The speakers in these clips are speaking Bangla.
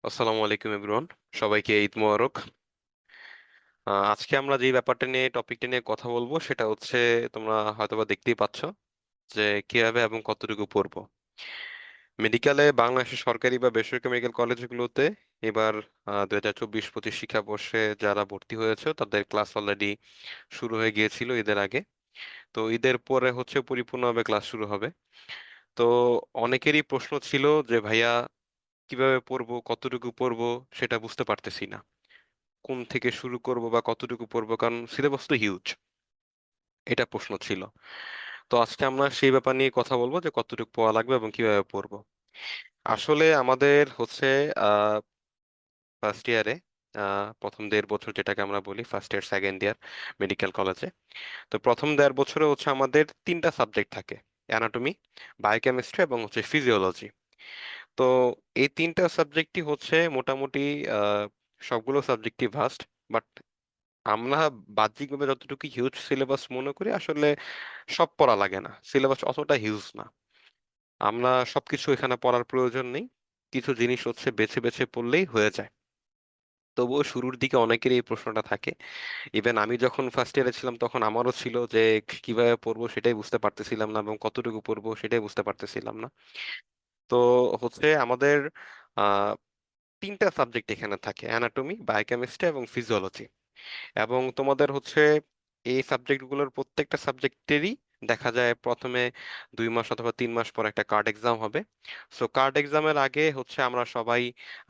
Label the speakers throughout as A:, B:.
A: আসসালামু আলাইকুম এভরিওয়ান। সবাইকে ঈদ মোবারক। আজকে আমরা যে ব্যাপারটা নিয়ে টপিকটা নিয়ে কথা বলবো সেটা হচ্ছে, তোমরা হয়তোবা দেখতেই পাচ্ছ যে কিভাবে এবং কতটুকু পড়বো। মেডিকেলে বাংলাদেশের সরকারি বা বেসরকারি মেডিকেল কলেজগুলোতে এবার 2024-25 শিক্ষাবর্ষে যারা ভর্তি হয়েছে তাদের ক্লাস অলরেডি শুরু হয়ে গিয়েছিল ঈদের আগে। তো ঈদের পরে হচ্ছে পরিপূর্ণভাবে ক্লাস শুরু হবে। তো অনেকেরই প্রশ্ন ছিল যে ভাইয়া, কিভাবে পড়বো, কতটুকু পড়বো, সেটা বুঝতে পারতেছি না, কোন থেকে শুরু করব বা কতটুকু পড়বো, কারণ সিলেবাস তো হিউজ। এটা প্রশ্ন ছিল। তো আজকে আমরা সেই ব্যাপার নিয়ে কথা বলবো যে কতটুকু পড়া লাগবে এবং কিভাবে পড়বো। আসলে আমাদের হচ্ছে ফার্স্ট ইয়ারে, প্রথম 1.5 বছর যেটাকে আমরা বলি first year second year medical কলেজে। তো প্রথম 1.5 বছরে হচ্ছে আমাদের 3টা সাবজেক্ট থাকে: অ্যানাটমি, বায়োকেমিস্ট্রি এবং হচ্ছে ফিজিওলজি। তো এই 3টা সাবজেক্টই হচ্ছে মোটামুটি আহ, সবগুলো সাবজেক্টই ভাস্ট। বাট আমরা বাহ্যিকভাবে যতটুকু হিউজ সিলেবাস মনে করি, আসলে সব পড়া লাগে না, সিলেবাস অতটা হিউজ না। আমরা সবকিছু এখানে পড়ার প্রয়োজন নেই, কিছু জিনিস হচ্ছে বেছে বেছে পড়লেই হয়ে যায়। তবুও শুরুর দিকে অনেকেরই এই প্রশ্নটা থাকে। ইভেন আমি যখন ফার্স্ট ইয়ারে ছিলাম তখন আমারও ছিল যে কিভাবে পড়বো সেটাই বুঝতে পারতেছিলাম না, এবং কতটুকু পড়বো সেটাই বুঝতে পারতেছিলাম না। তো হচ্ছে আমাদের আহ 3টা সাবজেক্ট এখানে থাকে: অ্যানাটমি, বায়োকেমিস্ট্রি এবং ফিজিওলজি। এবং তোমাদের হচ্ছে এই সাবজেক্টগুলোর প্রত্যেকটা সাবজেক্টেরই দেখা যায় প্রথমে 2 মাস অথবা 3 মাস পর একটা কার্ড এক্সাম হবে। সো কার্ড এক্সামের আগে হচ্ছে আমরা সবাই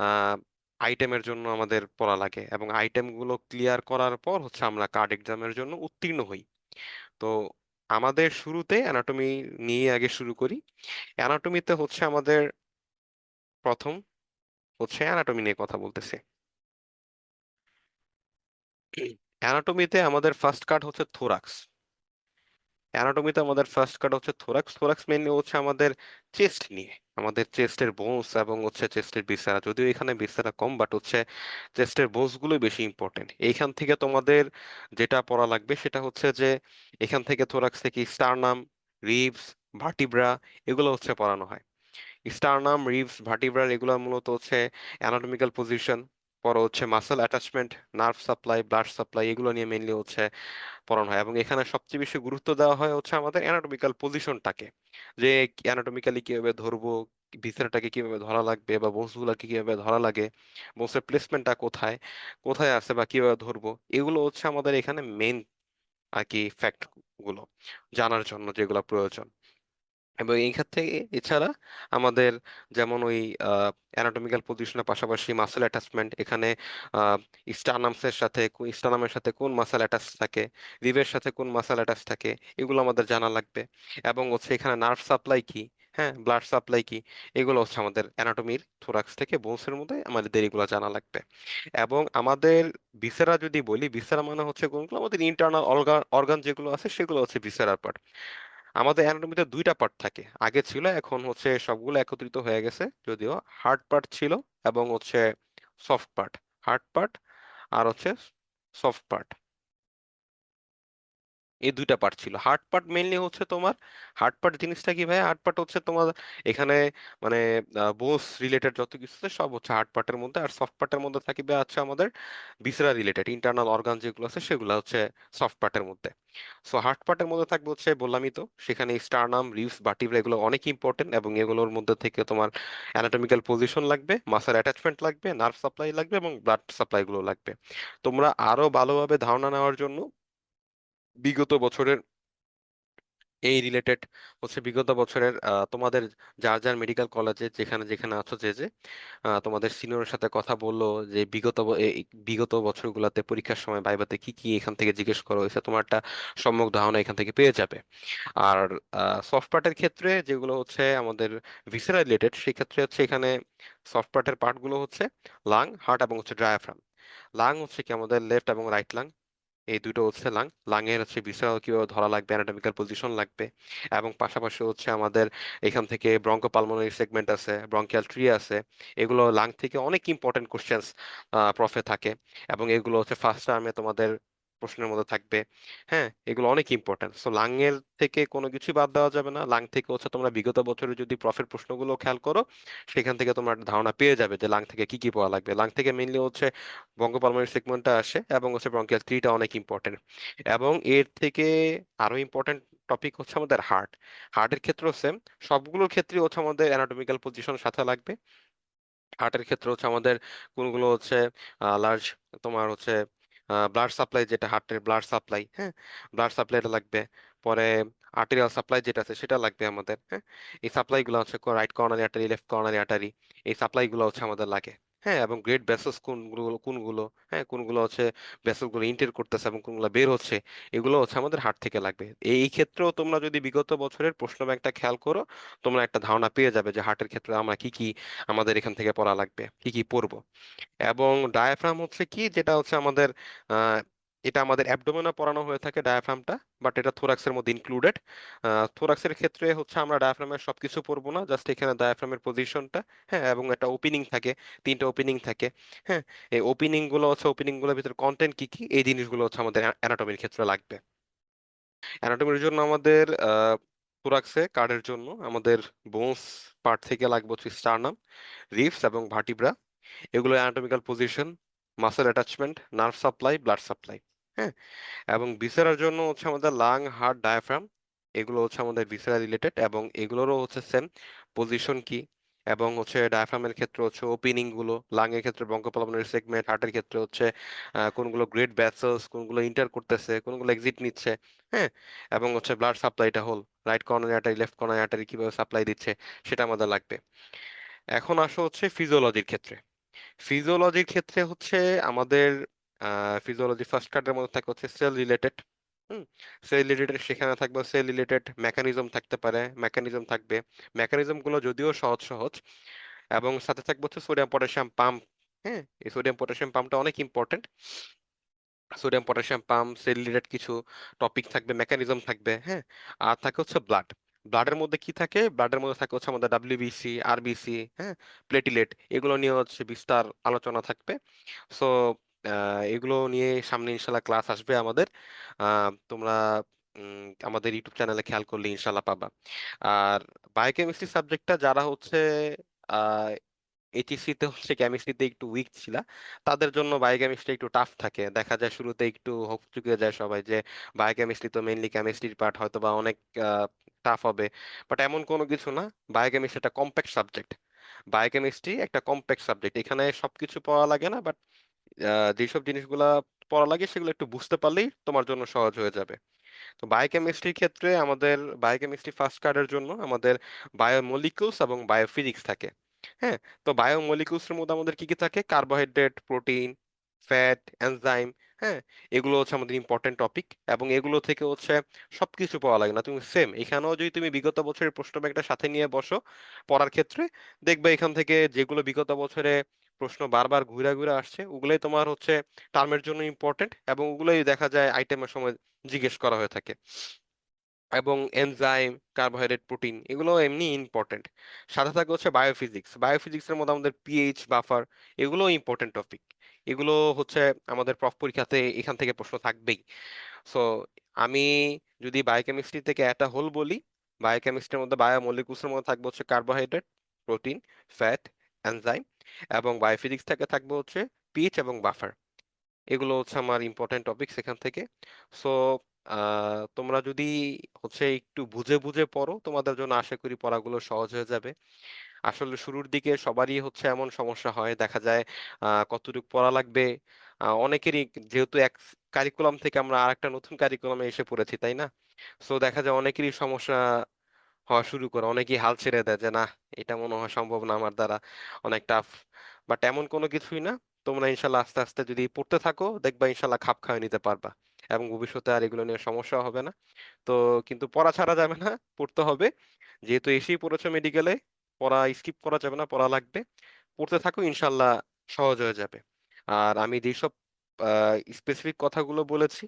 A: আহ আইটেমের জন্য আমাদের পড়া লাগে, এবং আইটেমগুলো ক্লিয়ার করার পর হচ্ছে আমরা কার্ড এক্সামের জন্য উত্তীর্ণ হই। তো আমাদের শুরুতে অ্যানাটমি নিয়ে আগে শুরু করি। অ্যানাটমিতে হচ্ছে আমাদের প্রথম হচ্ছে অ্যানাটমি নিয়ে কথা বলতেছে। অ্যানাটমিতে আমাদের ফার্স্ট কার্ড হচ্ছে থোরাক্স। অ্যানাটমিতে আমাদের ফার্স্ট কাট হচ্ছে থোরাক্স। থোরাক্স মেইনলি হচ্ছে আমাদের চেস্ট নিয়ে, আমাদের চেস্টের বোনস এবং হচ্ছে চেস্টের বিসেরা, যদিও এখানে বিসেরা কম, বাট হচ্ছে চেস্টের বোনস গুলোই বেশি ইম্পর্টেন্ট। এইখান থেকে তোমাদের যেটা পড়া লাগবে সেটা হচ্ছে যে এখান থেকে থোরাক্স থেকে স্টারনাম, রিবস, ভার্টিব্রা, এগুলো হচ্ছে পড়ানো হয়। স্টারনাম, রিবস, ভার্টিব্রার এগুলো মূলত হচ্ছে অ্যানাটমিক্যাল পজিশন। পরে হচ্ছে muscle attachment, nerve supply, blood supply, এগুলো নিয়ে মেইনলি হচ্ছে পড়ানো হয়। এবং এখানে সবচেয়ে বেশি গুরুত্ব দেওয়া হয় হচ্ছে আমাদের অ্যানাটমিক্যাল পজিশনটাকে, যে অ্যানাটমিক্যালি কিভাবে ধরবো, ভিসেরাটাকে কিভাবে ধরা লাগবে বা বোনসগুলোকে কিভাবে ধরা লাগে, বোনসের প্লেসমেন্টটা কোথায় কোথায় আছে বা কিভাবে ধরবো। এগুলো হচ্ছে আমাদের এখানে মেইন আর কি ফ্যাক্ট গুলো জানার জন্য যেগুলো প্রয়োজন। এবং এই ক্ষেত্রে এছাড়া আমাদের যেমন ওই অ্যানাটমিক্যাল পজিশনের পাশাপাশি মাসেল অ্যাটাচমেন্ট, এখানে স্টার্নামের সাথে কোন মাসেল অ্যাটাচ থাকে, রিবের সাথে কোন মাসেল অ্যাটাচ থাকে, এগুলো আমাদের জানা লাগবে। এবং হচ্ছে এখানে নার্ভ সাপ্লাই কি, হ্যাঁ, ব্লাড সাপ্লাই কি, এগুলো হচ্ছে আমাদের অ্যানাটমির থোরাক্স থেকে বোনসের মধ্যে আমাদের এগুলো জানা লাগবে। এবং আমাদের ভিসেরা যদি বলি, ভিসেরা মানে হচ্ছে কোনগুলো আমাদের ইন্টারনাল অর্গান যেগুলো আছে সেগুলো হচ্ছে ভিসেরার পার্ট। আমাদের অ্যানাটমিতে 2টা পার্ট থাকে, আগে ছিল, এখন হচ্ছে সবগুলো একত্রিত হয়ে গেছে। যদিও হার্ড পার্ট ছিল এবং হচ্ছে সফট পার্ট, হার্ড পার্ট আর হচ্ছে সফট পার্ট, এই 2টা পার্ট ছিল। হার্ড পার্ট মেইনলি হচ্ছে তোমার, হার্ড পার্ট জিনিসটা কি ভাই, হার্ড পার্ট হচ্ছে তোমার এখানে মানে বোস রিলেটেড যত কিছু আছে সব হচ্ছে হার্ড পার্টের মধ্যে। আর সফট পার্টের মধ্যে থাকবে আছে আমাদের ভিসেরা রিলেটেড ইন্টারনাল অর্গান যেগুলো আছে সেগুলো হচ্ছে সফট পার্টের মধ্যে। সো হার্ড পার্টের মধ্যে থাকবে হচ্ছে, বললামই তো, সেখানে স্টারনাম, রিবস, ভার্টিব্রা এগুলো অনেক ইম্পর্টেন্ট, এবং এগুলোর মধ্যে থেকে তোমার অ্যানাটমিক্যাল পজিশন লাগবে, মাসেল অ্যাটাচমেন্ট লাগবে, নার্ভ সাপ্লাই লাগবে এবং ব্লাড সাপ্লাই গুলো লাগবে। তোমরা আরো ভালোভাবে ধারণা নেওয়ার জন্য বিগত বছরের এই রিলেটেড হচ্ছে বিগত বছরের তোমাদের যার যার মেডিকেল কলেজে যেখানে যেখানে আছো, যে যে তোমাদের সিনিয়রের সাথে কথা বললো যে বিগত বছরগুলোতে পরীক্ষার সময় ভাইভাতে কি কি এখান থেকে জিজ্ঞেস করা হয়েছে, তোমার একটা সম্যক ধারণা এখান থেকে পেয়ে যাবে। আর সফট পার্টের ক্ষেত্রে যেগুলো হচ্ছে আমাদের ভিসেরা রিলেটেড, সেই ক্ষেত্রে হচ্ছে এখানে সফট পার্টের পার্টগুলো হচ্ছে লাং, হার্ট এবং হচ্ছে ডায়াফ্রাম। লাং হচ্ছে কি আমাদের লেফট এবং রাইট লাং, এই দুটো হচ্ছে লাং। লাং এর হচ্ছে বিষয় কিভাবে ধরা লাগবে, অ্যানাটমিক্যাল পজিশন লাগবে। এবং পাশাপাশি হচ্ছে আমাদের এখান থেকে ব্রঙ্কোপালমোনারি সেগমেন্ট আছে, ব্রঙ্কিয়াল ট্রি আছে, এগুলো লাং থেকে অনেক ইম্পর্টেন্ট কোশ্চেন্স প্রফে থাকে। এবং এগুলো হচ্ছে ফার্স্ট টার্মে তোমাদের প্রশ্নের মধ্যে থাকবে। হ্যাঁ, এগুলো অনেক ইম্পর্টেন্ট। সো লাংয়ের থেকে কোনো কিছু বাদ দেওয়া যাবে না। লাং থেকে হচ্ছে তোমরা বিগত বছরে যদি প্রফের প্রশ্নগুলো খেয়াল করো, সেখান থেকে তোমরা একটা ধারণা পেয়ে যাবে যে লাং থেকে কি কি পড়া লাগবে। লাং থেকে মেইনলি হচ্ছে বঙ্গপালমারি সেগমেন্টটা আসে, এবং হচ্ছে ব্রঙ্কিয়াল ট্রিটা অনেক ইম্পর্টেন্ট। এবং এর থেকে আরো ইম্পর্টেন্ট টপিক হচ্ছে আমাদের হার্ট। হার্টের ক্ষেত্রেও সেম, সবগুলোর ক্ষেত্রে হচ্ছে আমাদের অ্যানাটমিক্যাল পজিশন সাথে লাগবে। হার্টের ক্ষেত্রে হচ্ছে আমাদের কোনগুলো হচ্ছে লার্জ, তোমার হচ্ছে ব্লাড সাপ্লাই, যেটা হার্টের ব্লাড সাপ্লাই, হ্যাঁ, ব্লাড সাপ্লাইটা লাগবে। পরে আর্টেরিয়াল সাপ্লাই যেটা আছে সেটা লাগবে আমাদের, হ্যাঁ। এই সাপ্লাই গুলো হচ্ছে রাইট কর্নারি আর্টারি, লেফট কর্নারি আর্টারি, এই সাপ্লাই গুলো হচ্ছে আমাদের লাগে। হ্যাঁ, এবং গ্রেট ভেসেলস কোনগুলো কোনগুলো, হ্যাঁ, কোনগুলো হচ্ছে ভেসেল গুলো ইন্টার করতেছে এবং কোনগুলো বের হচ্ছে, এগুলো হচ্ছে আমাদের হার্ট থেকে লাগবে। এই ক্ষেত্রেও তোমরা যদি বিগত বছরের প্রশ্ন ব্যাংকটা খেয়াল করো, তোমরা একটা ধারণা পেয়ে যাবে যে হার্টের ক্ষেত্রে আমরা কি কি আমাদের এখান থেকে পড়া লাগবে, কি কি পড়বো। এবং ডায়াফ্রাম হচ্ছে কি, যেটা হচ্ছে আমাদের আহ, এটা আমাদের অ্যাবডোমেনে পড়ানো হয়ে থাকে ডায়াফ্রামটা, বাট এটা থোরাক্সের মধ্যে ইনক্লুডেড। থোরাক্সের ক্ষেত্রে হচ্ছে আমরা ডায়াফ্রামের সবকিছু পড়বো না, জাস্ট এখানে ডায়াফ্রামের পজিশনটা, হ্যাঁ, এবং একটা ওপেনিং থাকে, তিনটা ওপেনিং থাকে। হ্যাঁ, এই ওপেনিং গুলো হচ্ছে, ওপেনিং গুলোর ভিতরে কন্টেন্ট কি কি, এই জিনিসগুলো হচ্ছে আমাদের অ্যানাটমির ক্ষেত্রে লাগবে। অ্যানাটমির জন্য আমাদের থোরাক্সে কার্ডের জন্য আমাদের বোনস পার্ট থেকে লাগবে হচ্ছে স্টার্নাম, রিবস এবং ভার্টিব্রা। এগুলো anatomical position, muscle attachment, nerve supply, blood supply. হ্যাঁ, এবং ভিসেরার জন্য হচ্ছে আমাদের লাং, হার্ট, ডায়াফ্রাম, এগুলো হচ্ছে আমাদের ভিসেরা রিলেটেড, এবং এগুলোরও হচ্ছে সেম পজিশন কি, এবং হচ্ছে ডায়াফ্রামের ক্ষেত্রে হচ্ছে ওপেনিং গুলো, লাং এর ক্ষেত্রে ব্রঙ্কোপালমোনারি সেগমেন্ট, হার্টের ক্ষেত্রে হচ্ছে কোনগুলো গ্রেট ভেসেলস, কোনগুলো ইন্টার করতেছে, কোনগুলো এক্সিট নিচ্ছে। হ্যাঁ, এবং হচ্ছে ব্লাড সাপ্লাইটা হল রাইট কর্নারি আর্টারি, লেফট কর্নারি আর্টারি কিভাবে সাপ্লাই দিচ্ছে, সেটা আমাদের লাগবে। এখন আসো হচ্ছে ফিজিওলজির ক্ষেত্রে। ফিজিওলজির ক্ষেত্রে হচ্ছে আমাদের ফিজিওলজি ফার্স্ট কার্ডের মধ্যে থাকে হচ্ছে সেল রিলেটেড। হুম, সেল রিলেটেড, সেখানে থাকবে সেল রিলেটেড মেকানিজম, থাকতে পারে মেকানিজম থাকবে। মেকানিজম গুলো যদিও সহজ সহজ, এবং সাথে থাকবে হচ্ছে সোডিয়াম পটাশিয়াম পাম্প। হ্যাঁ, এই সোডিয়াম পটাশিয়াম পাম্পটা অনেক important. Sodium potassium pump, cell related কিছু টপিক থাকবে, মেকানিজম থাকবে, হ্যাঁ। আর থাকে হচ্ছে ব্লাড। ব্লাডের মধ্যে কি থাকে, ব্লাডের মধ্যে থাকে হচ্ছে আমাদের ডাব্লিউবিসি, আরবিসি, হ্যাঁ, প্লেটিলেট, এগুলো নিয়ে হচ্ছে বিস্তার আলোচনা থাকবে। সো এগুলো নিয়ে সামনে ইনশাল্লাহ ক্লাস আসবে আমাদের। তোমরা আমাদের ইউটিউব চ্যানেলে খেয়াল করলে ইনশাল্লাহ পাবা। আর বায়োকেমিস্ট্রি সাবজেক্টটা যারা হচ্ছে এইচএসসি তে হচ্ছে কেমিস্ট্রিতে একটু উইক ছিল, তাদের জন্য বায়োকেমিস্ট্রি একটু টাফ থাকে। দেখা যায় শুরুতে একটু হোপ চুকে যায় সবাই যে বায়োকেমিস্ট্রি তো মেইনলি কেমিস্ট্রির পার্ট, হয়তো বা অনেক টাফ হবে। বাট এমন কোনো কিছু না, বায়োকেমিস্ট্রি একটা কম্প্যাক্ট সাবজেক্ট। বায়োকেমিস্ট্রি একটা কম্প্যাক্ট সাবজেক্ট, এখানে সবকিছু পড়া লাগে না, বাট যেসব জিনিসগুলা পড়া লাগে সেগুলো একটু বুঝতে পারলেই তোমার জন্য সহজ হয়ে যাবে। তো বায়োকেমিস্ট্রির ক্ষেত্রে আমাদের বায়োকেমিস্ট্রি ফার্স্ট কার্ডের জন্য আমাদের বায়োমলিকুলস এবং বায়োফিজিক্স থাকে। হ্যাঁ, তো বায়োমলিকুলস এর মধ্যে আমাদের কি কি থাকে, কার্বোহাইড্রেট, প্রোটিন, ফ্যাট, এনজাইম। হ্যাঁ, এগুলো হচ্ছে আমাদের ইম্পর্টেন্ট টপিক, এবং এগুলো থেকে হচ্ছে সবকিছু পাওয়া লাগে না। তুমি সেম এখানেও যদি তুমি বিগত বছরের প্রশ্ন ব্যাংকটা সাথে নিয়ে বসো পড়ার ক্ষেত্রে, দেখবে এখান থেকে যেগুলো বিগত বছরে প্রশ্ন বারবার ঘুরে ঘুরে আসছে, ওগুলোই তোমার হচ্ছে টার্মের জন্য ইম্পর্টেন্ট, এবং ওগুলোই দেখা যায় আইটেমের সময় জিজ্ঞেস করা হয়ে থাকে। এবং এনজাইম, কার্বোহাইড্রেট, প্রোটিন, এগুলো এমনি ইম্পর্টেন্ট। সাথে থাকে হচ্ছে বায়োফিজিক্স। বায়োফিজিক্সের মধ্যে আমাদের পিএইচ, বাফার, এগুলো ইম্পর্টেন্ট টপিক। এগুলো হচ্ছে আমাদের প্রফ পরীক্ষাতে এখান থেকে প্রশ্ন থাকবেই। সো আমি যদি বায়োকেমিস্ট্রি থেকে একটা হোল বলি, বায়োকেমিস্ট্রির মধ্যে বায়োমলিকুলসের মধ্যে থাকবে হচ্ছে কার্বোহাইড্রেট, প্রোটিন, ফ্যাট, এনজাইম, এবং বায়োফিজিক্স থেকে থাকবে হচ্ছে পিএইচ এবং বাফার। এগুলো হচ্ছে আমার ইম্পর্টেন্ট টপিকস এখান থেকে। সো তোমরা যদি হচ্ছে একটু বুঝে বুঝে পড়ো, তোমাদের জন্য আশা করি পড়াগুলো সহজ হয়ে যাবে। আসলে শুরুর দিকে সবারই হচ্ছে এমন সমস্যা হয়, দেখা যায় কতটুকু পড়া লাগবে। অনেকেরই, যেহেতু এক কারিকুলাম থেকে আমরা আরেকটা নতুন কারিকুলামে এসে পড়েছি, তাই না? সো দেখা যায় অনেকেরই সমস্যা হওয়া শুরু করে, অনেকেই হাল ছেড়ে দেয় যে না, এটা মনে হয় সম্ভব না আমার দ্বারা, অনেক টাফ। বাট এমন কোনো কিছুই না, তোমরা ইনশাল্লাহ আস্তে আস্তে যদি পড়তে থাকো, দেখবা ইনশাল্লাহ খাপ খাইয়ে নিতে পারবা, এবং ভবিষ্যতে আর এগুলো নিয়ে সমস্যা হবে না। তো কিন্তু পড়া ছাড়া যাবে না, পড়তে হবে। যেহেতু এসেই পড়েছো মেডিকেলে, পড়া স্কিপ করা যাবে না, পড়া লাগবে। পড়তে থাকো, ইনশাল্লাহ সহজ হয়ে যাবে। আর আমি যেসব স্পেসিফিক কথাগুলো বলেছি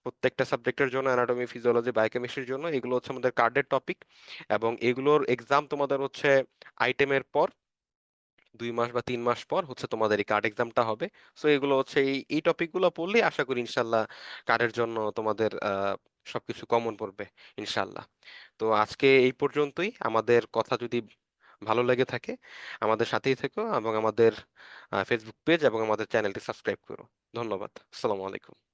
A: প্রত্যেকটা সাবজেক্টের জন্য, অ্যানাটমি, ফিজিওলজি, বায়োকেমিস্ট্রির জন্য, এগুলো হচ্ছে আমাদের কার্ডের টপিক, এবং এগুলোর এক্সাম তোমাদের হচ্ছে আইটেমের পর 2 মাস বা 3 মাস পর হচ্ছে তোমাদের এই কার্ড এক্সামটা হবে। সো এগুলো হচ্ছে এই টপিকগুলো পড়লেই আশা করি ইনশাল্লাহ কার্ডের জন্য তোমাদের সবকিছু কমন পড়বে ইনশাল্লাহ। তো আজকে এই পর্যন্তই। আমাদের কথা যদি ভালো লেগে থাকে আমাদের সাথেই থেকো এবং আমাদের ফেসবুক পেজ এবং আমাদের চ্যানেলটি সাবস্ক্রাইব করো। ধন্যবাদ। আসসালামু আলাইকুম।